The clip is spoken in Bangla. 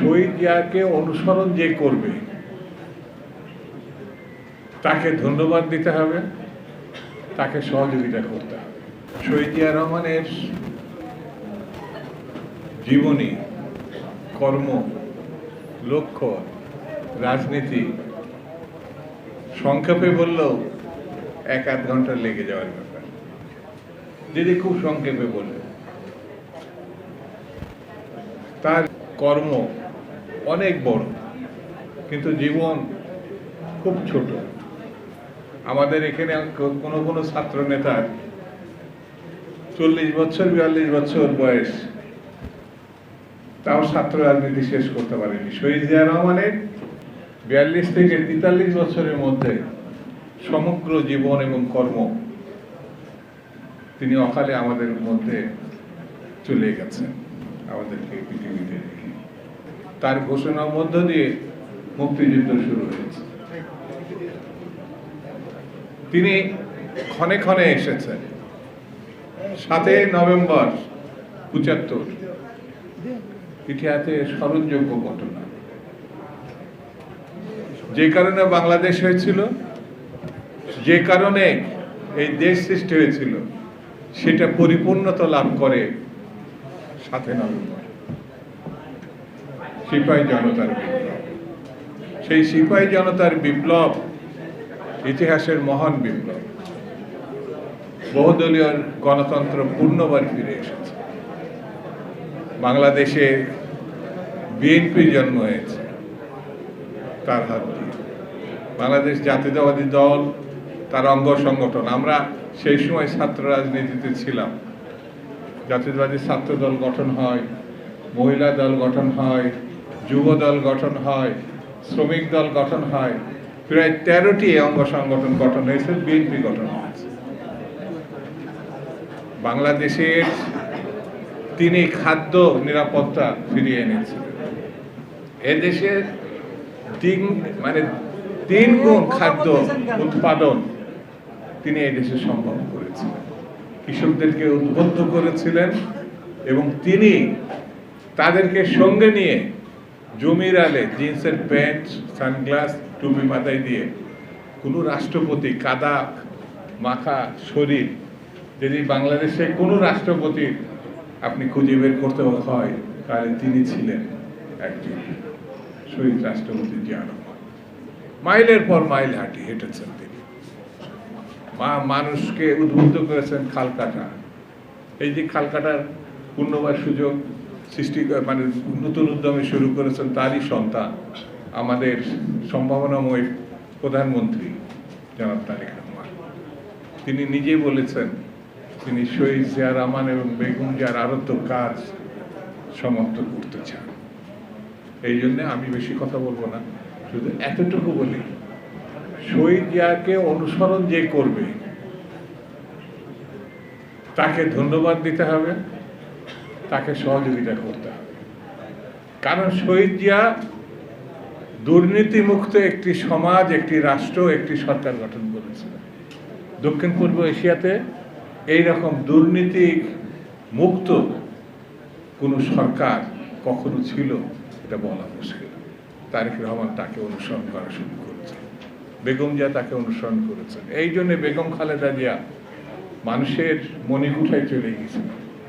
শহীদ জিয়াকে অনুসরণ যে করবে তাকে ধন্যবাদ দিতে হবে, তাকে সহযোগিতা করতে হবে। শহীদ জিয়া রহমানের জীবনী, কর্ম, লক্ষ্য, রাজনীতি সংক্ষেপে বললেও 1-8 ঘন্টা লেগে যাওয়ার ব্যাপার। যদি খুব সংক্ষেপে বললেন, তার কর্ম অনেক বড়, কিন্তু জীবন খুব ছোট। আমাদের এখানে কোনো ছাত্র নেতার 40 বছর 42 বছর বয়স, তাও ছাত্র রাজনীতি শেষ করতে পারেনি। শহীদ জিয়া রহমানের 42 থেকে 43 বছরের মধ্যে সমগ্র জীবন এবং কর্ম তিনি অকালে আমাদের মধ্যে চলে গেছেন, আমাদেরকে পৃথিবীতে রেখে। তার ঘোষণার মধ্য দিয়ে মুক্তিযুদ্ধ শুরু হয়েছে। তিনি ক্ষণে ক্ষণে এসেছেন। 7 নভেম্বর 75 ইতিহাসে স্মরণযোগ্য ঘটনা। যে কারণে বাংলাদেশ হয়েছিল, যে কারণে এই দেশ সৃষ্টি হয়েছিল, সেটা পরিপূর্ণতা লাভ করে 7 নভেম্বর সিপাহী জনতার বিপ্লব। সেই সিপাহী জনতার বিপ্লব ইতিহাসের মহান বিপ্লব। বহুদলীয় গণতন্ত্র পূর্ণবার ফিরে এসেছে। বাংলাদেশে বিএনপি জন্ম হয়েছে তার হাত দিয়ে। বাংলাদেশ জাতীয়তাবাদী দল, তার অঙ্গ সংগঠন। আমরা সেই সময় ছাত্র রাজনীতিতে ছিলাম। জাতীয়তাবাদী ছাত্র দল গঠন হয়, মহিলা দল গঠন হয়, যুব দল গঠন হয়, শ্রমিক দল গঠন হয়। প্রায় 13টি অঙ্গ সংগঠন গঠন হয়েছে, বিএনপি গঠন হয়েছে। বাংলাদেশের তিনি খাদ্য নিরাপত্তা ফিরিয়ে এনেছিলেন। এদেশের 3 গুণ খাদ্য উৎপাদন তিনি এদেশে সম্ভব করেছিলেন। কৃষকদেরকে উদ্বুদ্ধ করেছিলেন এবং তিনি তাদেরকে সঙ্গে নিয়ে জমির আলে জিন্সের প্যান্ট, সানগ্লাস, টুপি মাথায় দিয়ে কোনো রাষ্ট্রপতি কাদা মাখা শরীর, যদি বাংলাদেশে কোনো রাষ্ট্রপতি আপনি খুঁজে বের করতে হয়, তাহলে তিনি ছিলেন একজন শহীদ রাষ্ট্রপতি জিয়া রহমান। মাইলের পর মাইল হেঁটেছেন তিনি। মানুষকে উদ্বুদ্ধ করেছেন খাল কাটা। এই যে খাল কাটার পূর্ণবার সুযোগ সৃষ্টি, নতুন উদ্যমে শুরু করেছেন তারই সন্তান আমাদের সম্ভাবনাময় প্রধানমন্ত্রী জনাব তারেক রহমান। তিনি নিজে বলেছেন তিনি শহীদ জিয়া রহমান এবং বেগম জিয়ার আরত কাজ সমাপ্ত করতে চান। এই জন্য আমি বেশি কথা বলবো না, শুধু এতটুকু বলি, শহীদ জিয়াকে অনুসরণ যে করবে তাকে ধন্যবাদ দিতে হবে, তাকে সহযোগিতা করতে হবে। কারণ শহীদ জিয়া দুর্নীতিমুক্ত একটি সমাজ, একটি রাষ্ট্র, একটি সরকার গঠন করেছিলেন। দক্ষিণ পূর্ব এশিয়াতে এইরকম দুর্নীতি মুক্ত কোনো সরকার কখনো ছিল এটা বলা মুশকিল। তারেক রহমান তাকে অনুসরণ করা শুরু করেছেন, বেগম জিয়া তাকে অনুসরণ করেছেন। এই জন্য বেগম খালেদা জিয়া মানুষের মণিকুঠায় চলে গিয়েছিলেন।